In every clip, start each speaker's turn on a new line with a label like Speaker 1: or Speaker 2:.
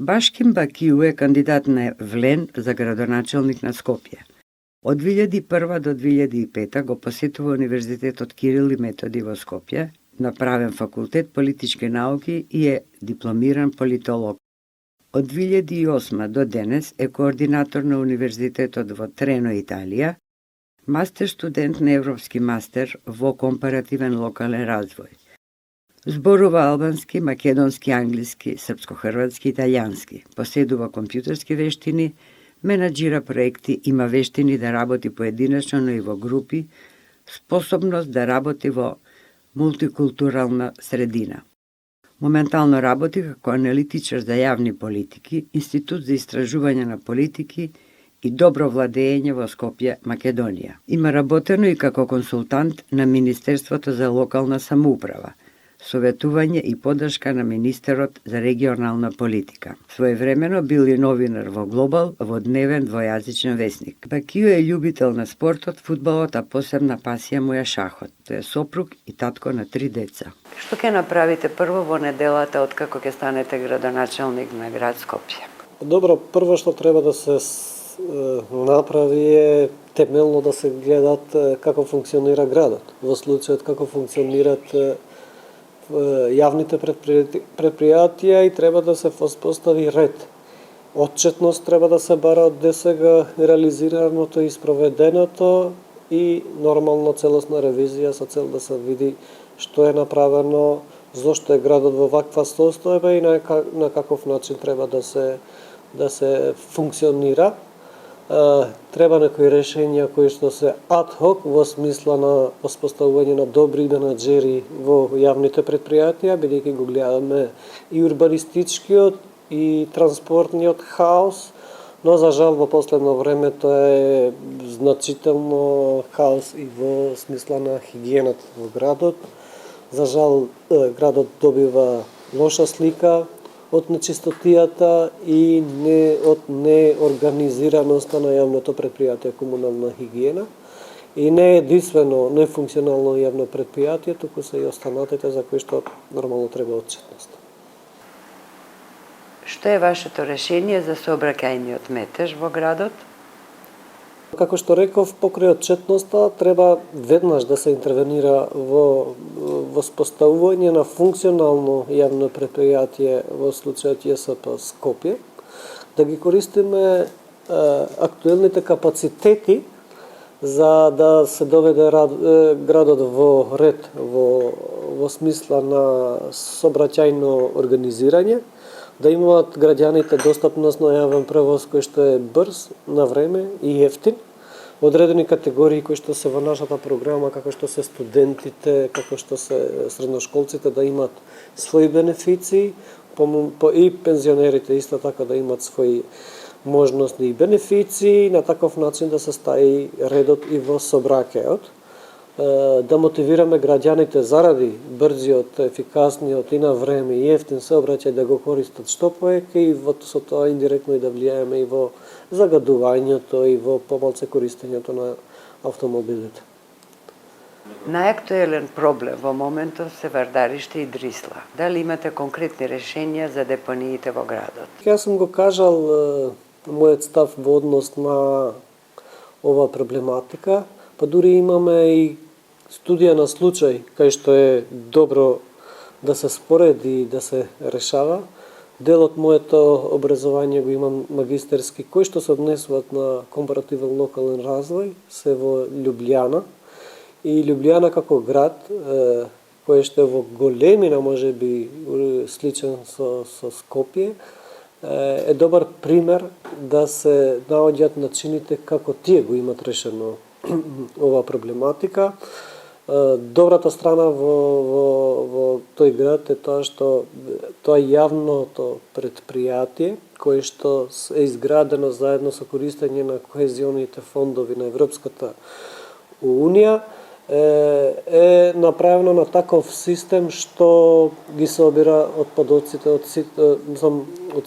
Speaker 1: Башким Бакију е кандидат на Влен за градоначелник на Скопје. Од 2001 до 2005 го посетува Универзитетот Кирил и Методи во Скопје, направен факултет политички науки и е дипломиран политолог. Од 2008 до денес е координатор на Универзитетот во Трено, Италија, мастер студент на Европски мастер во компаративен локален развој. Зборува албански, македонски, англиски, српско-хрватски, италијански, поседува компјутерски вештини, менаџира проекти, има вештини да работи поединечно, но и во групи, способност да работи во мултикултурална средина. Моментално работи како аналитичар за јавни политики, Институт за истражување на политики и добро владење во Скопје, Македонија. Има работено и како консултант на Министерството за локална самоуправа, советување и поддршка на министерот за регионална политика. Своевремено бил и новинар во Глобал, во дневен двојазичен весник. Бакију е љубител на спортот, фудбалот, а посебна пасија му е шахот. Тој е сопруг и татко на 3 деца. Што ќе направите прво во неделата откако ќе станете градоначелник на град Скопје?
Speaker 2: Добро, прво што треба да се направи е темелно да се гледат како функционира градот. Во случајот како функционират јавните предпријатија и треба да се воспостави ред. Отчетност треба да се бара од досега реализираното и спроведеното и нормална целосна ревизија со цел да се види што е направено, зошто е градот во ваква состојба и на каков начин треба да се функционира. Треба некои решенја кои што се адхок во смисла на воспоставување на добри менаџери во јавните предпријатија, бидејќи го гледаме и урбанистичкиот и транспортниот хаос, но за жал во последно време тоа е значително хаос и во смисла на хигиената во градот. За жал градот добива лоша слика од нечистотијата и од неорганизираноста на јавното предпријатие комунална хигиена. И не е единствено нефункционално јавно предпријатие, туку се и останатите за кои што нормално треба отчетност.
Speaker 1: Што е вашето решение за сообраќајниот метеж во градот?
Speaker 2: Како што реков, покрај отчетноста треба веднаш да се интервенира во воспоставување на функционално јавно предпријатие во случајот ЈСП Скопје, да ги користиме актуелните капацитети за да се доведе градот во ред во смисла на сообраќајно организирање, да имаат граѓаните достапност на јавен превоз кој што е брз, на време и ефтин. Одредени категории кои што се во нашата програма, како што се студентите, како што се средношколците, да имат свои бенефиции, и пензионерите исто така да имат свои можности и бенефиции, на таков начин да се стаи редот и во сообраќајот. Да мотивираме граѓаните заради брзиот, ефикасниот и на време и ефтин сообраќај да го користат што повеќе и со тоа индиректно и да влијаеме и во загадувањето и во помалце користењето на автомобилите.
Speaker 1: Најактуелен проблем во моментот се Вардариште и Дрисла. Дали имате конкретни решенија за депониите во градот?
Speaker 2: Јас сум го кажал мојот став во однос на ова проблематика, па дури имаме и студија на случај кај што е добро да се спореди и да се решава. Дел од моето образование го имам магистерски, кој што се однесуваат на компаративен локален развој, се во Љубљана. И Љубљана како град, кој што е во големина можеби сличен со Скопје, е добар пример да се наоѓаат начините како тие го имат решено ова проблематика. Добрата страна во тој град е тоа што тоа јавното предпријатие кое што е изградено заедно со користење на кохезионите фондови на Европската Унија е направено на таков систем што ги собира отпадоците од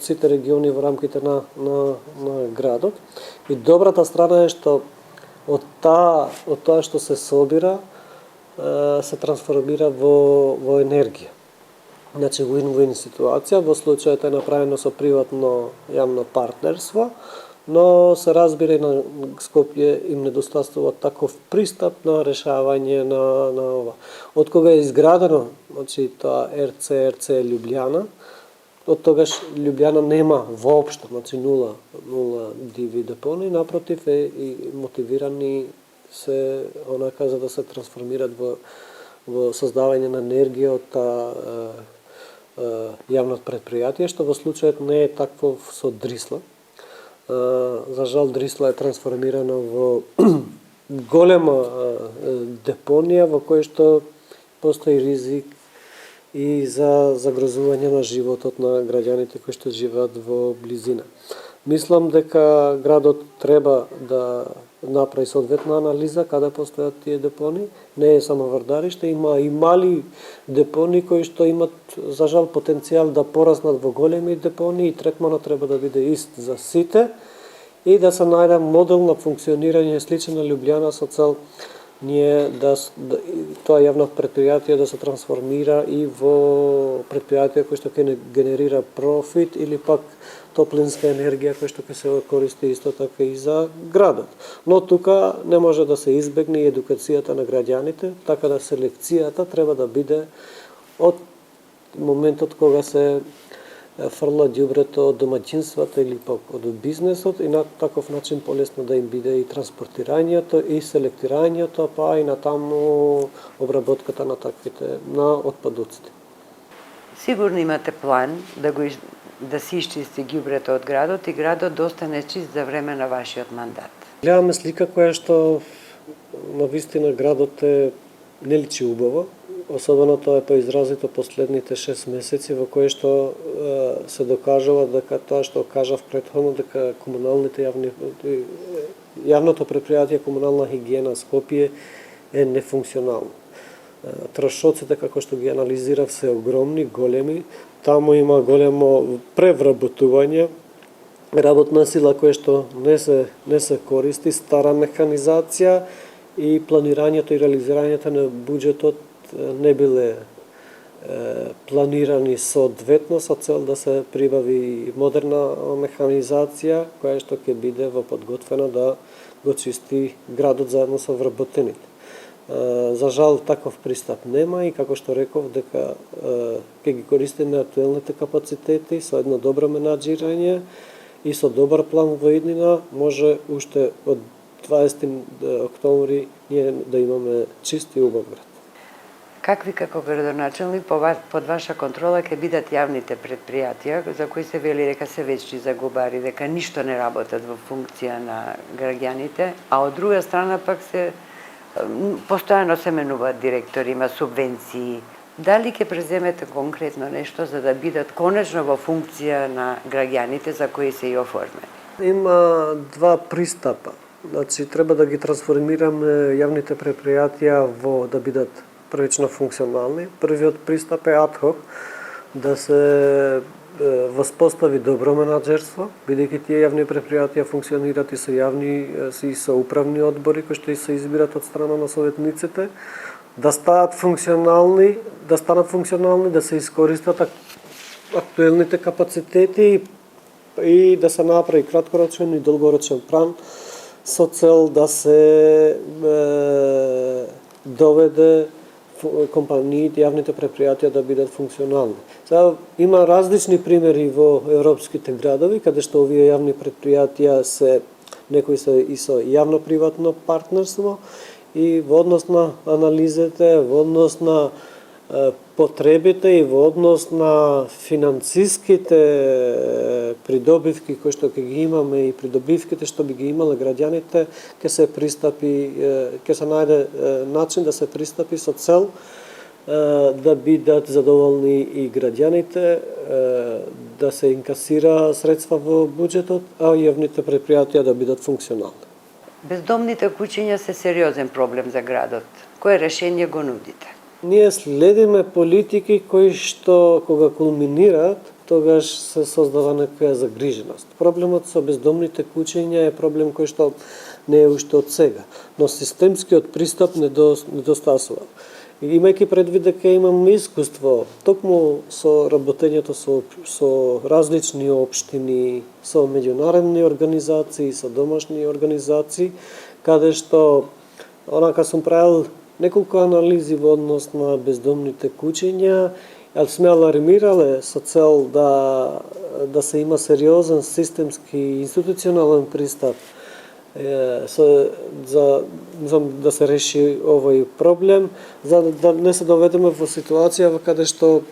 Speaker 2: сите региони во рамките на градот. И добрата страна е што од тоа што се собира се трансформира во енергија. Значи, win-win ситуација, во случајот е направено со приватно-јавно партнерство, но се разбира и на Скопје им недостатува таков пристап на решавање на ова. Од кога е изградено, значи тоа РЦ Лјубљана, од тогаш Лјубљана нема воопшто, значи нула диви депони, напротив е и мотивирани се онака за да се трансформираат во создавање на енергија од јавно предпријатие, што во случајот не е такво со Дрисла. За жал Дрисла е трансформирана во голема депонија во која што постои ризик и за загрозување на животот на граѓаните кои што живеат во близина. Мислам дека градот треба да направи соодветна анализа каде постојат тие депони. Не е само Вардариште, има и мали депони кои што имат за жал потенцијал да пораснат во големи депони и третманот треба да биде ист за сите и да се најде модел на функционирање сличен на Лјубљана со цел ние тоа јавно предпријатие да се трансформира и во предпријатие кој што ќе генерира профит или пак топлинска енергија која што ќе се користи исто така и за градот. Но тука не може да се избегне и едукацијата на граѓаните, така да селекцијата треба да биде од моментот кога се фрла ѓубрето од домаќинствата или пак од бизнесот и на таков начин полесно да им биде и транспортирањето и селектирањето, па и натаму обработката на на отпадоците.
Speaker 1: Сигурно имате план да се исчисти ѓубрето од градот и градот да остане чист за време на вашиот мандат.
Speaker 2: Гледаме слика која што на вистина градот не личи убаво, особено тоа е поизразито последните 6 месеци во кои што се докажува дека тоа што кажав претходно дека јавното предпријатие комунална хигиена Скопје е нефункционално. Трошоците како што ги анализирав се огромни, големи, таму има големо превработување, работна сила која што не се користи, стара механизација и планирањето и реализирањето на буџетот не биле планирани соодветно со цел да се прибави модерна механизација која што ќе биде во подготвена да го чисти градот заедно со вработените. За жал таков пристап нема и како што реков дека ќе ги користиме актуелните капацитети со едно добро менаџирање и со добар план во иднина може уште од 20 октомври ние да имаме чист и убав град.
Speaker 1: Какви како градоначелник под ваша контрола ќе бидат јавните предпријатија за кои се вели дека се вечни загубари, дека ништо не работат во функција на граѓаните, а од друга страна пак се постојано се менуваат директори, има субвенции. Дали ќе преземете конкретно нешто за да бидат конечно во функција на граѓаните за кои се и оформени?
Speaker 2: Има два пристапа. Значи треба да ги трансформираме јавните предпријатија во да бидат првично функционални. Првиот пристап е адхок, да се воспостави добро менаџерство, бидејќи тие јавни предпријатија функционираат и со и со управни одбори кои што и се избират од страна на советниците, да станат функционални, да се искористат актуелните капацитети и да се направи краткорочен и долгорочен план со цел да се доведе компаниите, јавните предпријатија да бидат функционални. Сега има различни примери во европските градови каде што овие јавни предпријатија некои се и со јавно-приватно партнерство и во однос на анализите, во однос на потребите и во однос на финансиските придобивки кои што ќе ги имаме и придобивките што би ги имале граѓаните, ќе се најде начин да се пристапи со цел да бидат задоволни и граѓаните, да се инкасира средства во буџетот, а јавните предпријатија да бидат функционални.
Speaker 1: Бездомните куќиња се сериозен проблем за градот. Кое решение го нудите?
Speaker 2: Ние следиме политики кои што кога кулминираат тогаш се создава некоја загриженост. Проблемот со бездомните куќиња е проблем кој што не е уште од сега, но системскиот пристап недостасува. Имајќи предвид дека имам искуство токму со работењето со различни општини, со меѓународни организации, со домашни организации, каде што онака сум правил неколку анализи во однос на бездомните куќиња, сме алармирале со цел да се има сериозен системски институционален пристап за да се реши овој проблем, за да не се доведеме во ситуација во каде што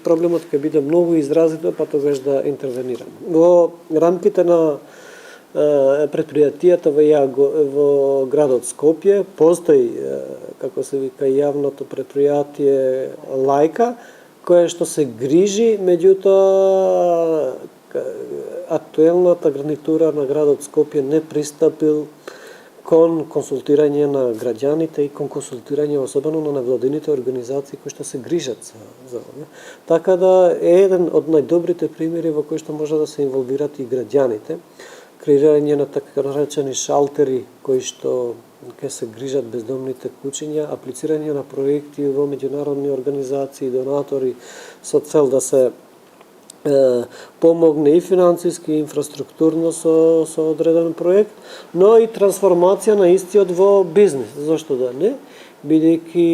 Speaker 2: проблемот ќе биде многу изразито, па тогаш да интервенираме. Во рамките на предпријатијата во градот Скопје постои, како се вика, јавното предпријатие Лајка, кое што се грижи, меѓутоа актуелната гарнитура на градот Скопје не пристапил кон консултирање на граѓаните и кон консултирање особено на невладините организации кои што се грижат за ова. Така да е еден од најдобрите примери во кои што може да се инволвират и граѓаните, креирање на така наречени шалтери кои што ќе се грижат бездомните куќиња, аплицирање на проекти во меѓународни организации, донатори со цел да се помогне и финансиски, и инфраструктурно со одреден проект, но и трансформација на истиот во бизнис. Зошто да не? Бидејќи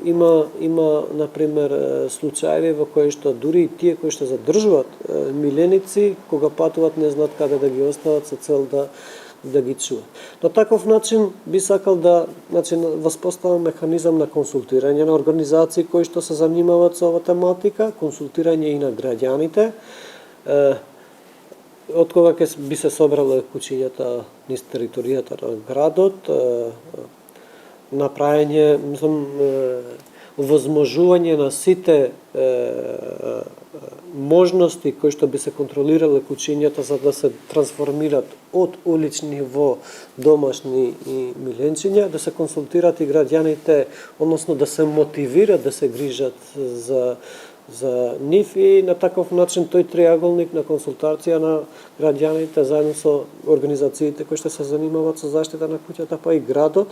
Speaker 2: има например случаи во кои што дури и тие кои што задржуваат миленици, кога патуват не знаат каде да ги остават со цел да ги чуваат. На таков начин би сакал да воспоставам механизам на консултирање на организации кои што се занимаваат со ова тематика, консултирање и на граѓаните, од кога ќе би се собрале куќињата низ територијата на градот, направење, возможување на сите можности кои што би се контролирале куќињата за да се трансформират од улични во домашни и миленчиња, да се консултират и граѓаните, односно да се мотивират да се грижат за нив и на таков начин тој триаголник на консултација на граѓаните заедно со организациите кои што се занимаваат со заштита на куќата, па и градот,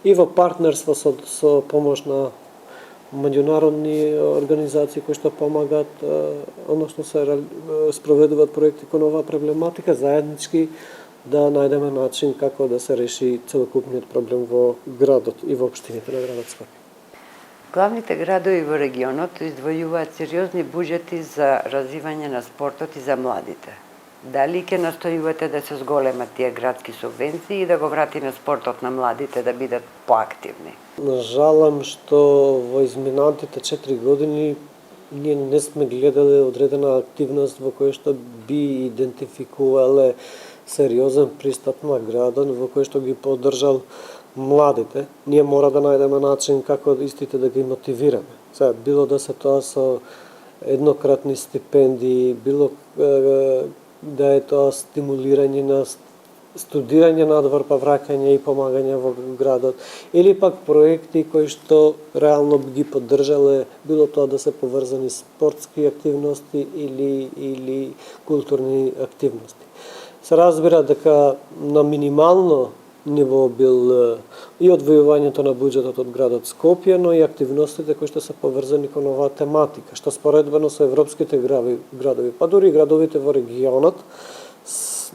Speaker 2: и во партнерство со помош на меѓународни организации кои што помагат, односно се спроведуваат проекти кон оваа проблематика, заеднички да најдеме начин како да се реши целокупниот проблем во градот и во општините на градот Скопје.
Speaker 1: Главните градови во регионот издвојуваат сериозни буџети за развивање на спортот и за младите. Дали ќе настојувате да се зголемат тие градски субвенции и да го врати на спортот на младите да бидат поактивни?
Speaker 2: Жалам што во изминатите 4 години ние не сме гледале одредена активност во која што би идентификувале сериозен пристап на градот, во кој што ги поддржал младите. Ние мора да најдеме начин како истите да ги мотивираме. Сега, било да се тоа со еднократни стипендии, било да е тоа стимулирање на студирање надвор па враќање и помагање во градот, или пак проекти кои што реално би ги поддржале, било тоа да се поврзани спортски активности или културни активности. Се разбира дека на минимално ниво бил и одвојувањето на буџетот од градот Скопје, но и активностите кои што се поврзани кон оваа тематика, што споредбено со европските градови, па дури и градовите во регионот,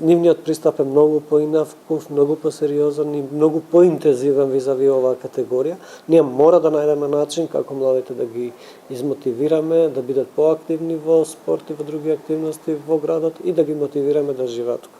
Speaker 2: нивниот пристап е многу поинаков, многу посериозен и многу поинтензивен визави оваа категорија. Ние мора да најдеме начин како младите да ги измотивираме, да бидат поактивни во спорт и во други активности во градот и да ги мотивираме да живеат тука.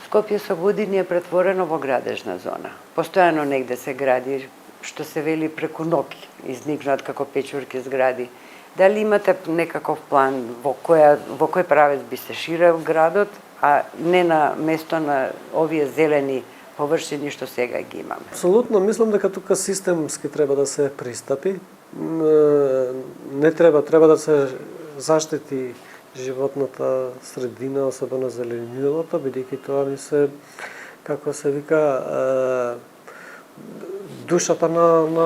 Speaker 1: Скопје со години е претворено во градежна зона. Постојано негде се гради, што се вели преку ноќ, изникнат како печурки згради. Дали имате некаков план во кој правец би се ширел градот, а не на место на овие зелени површини што сега ги имаме?
Speaker 2: Апсолутно, мислам дека тука системски треба да се пристапи. Не треба да се заштити животната средина, особено зеленилото, бидејќи тоа ни се, како се вика, душата на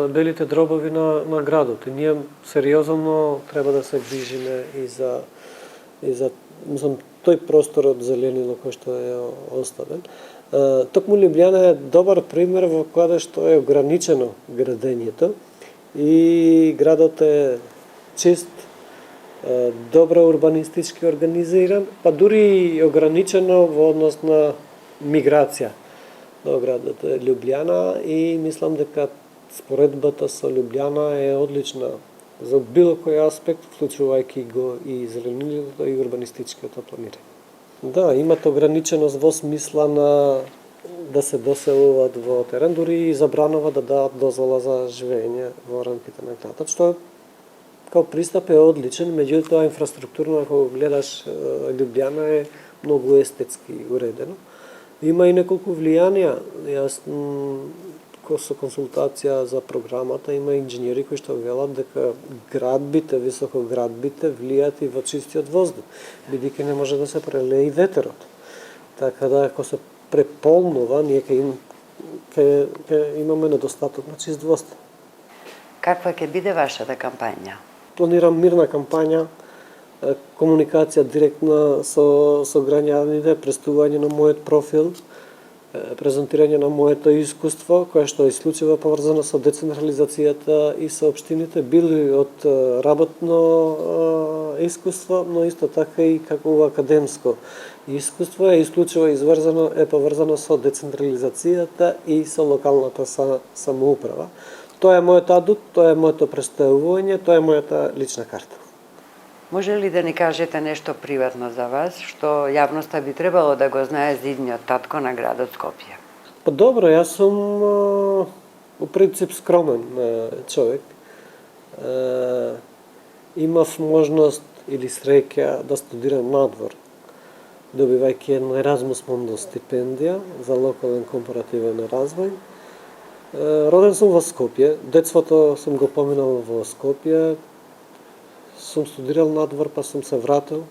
Speaker 2: белите дробови на градот. И ние сериозно треба да се движиме и за мислам, тој простор од зеленило кој што е оставен. Токму Лјубљана е добар пример во каде што е ограничено градењето и градот е чист, добро урбанистички организиран, па дури и ограничено во однос на миграција до градот Лјубљана и мислам дека споредбата со Лјубљана е одлична за било кој аспект, вклучувајќи го и зеленилото и урбанистичкото планирање. Да, имат ограниченост во смисла на да се доселуваат во терен, дури и забранува да дадат дозвола за живење во рамките на градот, што као пристап е одличен, меѓутоа инфраструктурно ако гледаш Лјубљана е многу естетски уредено. Има и неколку влијанија. Јас со консултација за програмата има инженери кои што велат дека градбите, високоградбите влијат и во чистиот воздух, бидејќи не може да се прелее и ветерот. Така да ако се преполнува, ние ќе имаме недостаток на чист воздух.
Speaker 1: Каква ќе биде вашата кампања?
Speaker 2: Планирам мирна кампања, комуникација директна со граѓаните, представување на мојот профил, презентирање на моето искуство, кое што е исклучиво поврзано со децентрализацијата и со општините, били од работно искуство, но исто така и како академско искуство е исклучиво поврзано со децентрализацијата и со локалната самоуправа. Тоа е мојот адут, тоа е моето представување, тоа е мојата лична карта.
Speaker 1: Може ли да ни кажете нешто приватно за вас, што јавноста би требало да го знае за идниот татко на градот Скопје?
Speaker 2: Па добро, јас сум у принцип скромен човек. Имав можност или среќа да студирам надвор, добивајќи една Еразмус Мундус стипендија за локален компаративен развој. Роден сум во Скопје, детството сум го поминал во Скопје, сум студирал надвор, па сум се вратил,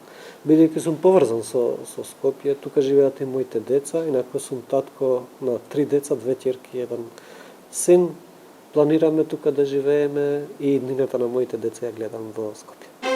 Speaker 2: бидејќи сум поврзан со Скопје, тука живеат и моите деца, инаку сум татко на 3 деца, 2 ќерки и 1 син. Планираме тука да живееме и иднината на моите деца ја гледам во Скопје.